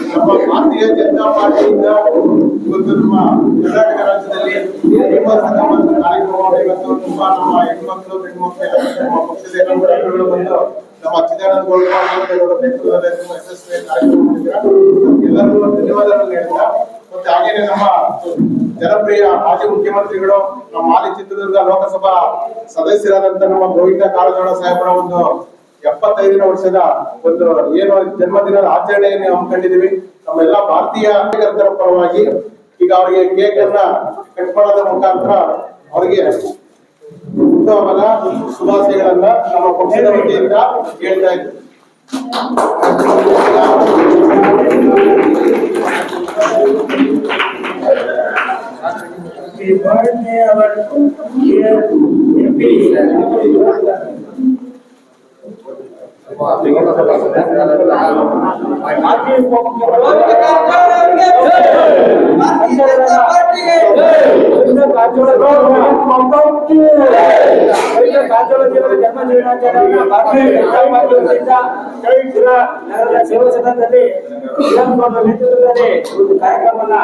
ನಮ್ಮ ಭಾರತೀಯ ಜನತಾ ಪಾರ್ಟಿಯಿಂದ ಇವತ್ತು ನಮ್ಮ ಕರ್ನಾಟಕ ರಾಜ್ಯದಲ್ಲಿ ಕಾರ್ಯಕ್ರಮ ಇವತ್ತು ತುಂಬಾ ನಮ್ಮ ಹೆಣ್ಮಕ್ಳು ನಮ್ಮ ಪಕ್ಷದ ಬಂದು ನಮ್ಮ ಚಿದಾನಂದ ಗೌಡ ನೇತೃತ್ವದಲ್ಲಿ ತುಂಬಾ ಯಶಸ್ವಿ ಕಾರ್ಯಕ್ರಮ ಎಲ್ಲರಿಗೂ ಧನ್ಯವಾದಗಳನ್ನು ಹೇಳ್ತಾ ಮತ್ತೆ ಹಾಗೇನೆ ನಮ್ಮ ಜನಪ್ರಿಯ ಮಾಜಿ ಮುಖ್ಯಮಂತ್ರಿಗಳು ನಮ್ಮ ಹಾಲಿ ಚಿತ್ರದುರ್ಗ ಲೋಕಸಭಾ ಸದಸ್ಯರಾದಂತ ನಮ್ಮ ಗೋವಿಂದ ಕಾರಜೋಳ ಸಾಹೇಬರ ಒಂದು 75ನೇ ವರ್ಷದ ಒಂದು ಏನು ಜನ್ಮದಿನದ ಆಚರಣೆಯನ್ನು ಹಮ್ಮಿಕೊಂಡಿದ್ದೀವಿ. ನಮ್ಮೆಲ್ಲ ಭಾರತೀಯ ಕಾರ್ಯಕರ್ತರ ಪರವಾಗಿ ಈಗ ಅವರಿಗೆ ಕೇಕ್ ಅನ್ನ ಕಟ್ ಮಾಡೋದ್ರ ಮುಖಾಂತರ ಅವರಿಗೆ ಹುಟ್ಟುಹಬ್ಬದ ಶುಭಾಶಯಗಳನ್ನ ನಮ್ಮ ಪಕ್ಷದ ವತಿಯಿಂದ ಹೇಳ್ತಾ ಇದ್ದೀವಿ. ಸೇವಾಸದನದಲ್ಲಿ ನೇತೃತ್ವದಲ್ಲಿ ಒಂದು ಕಾರ್ಯಕ್ರಮವನ್ನು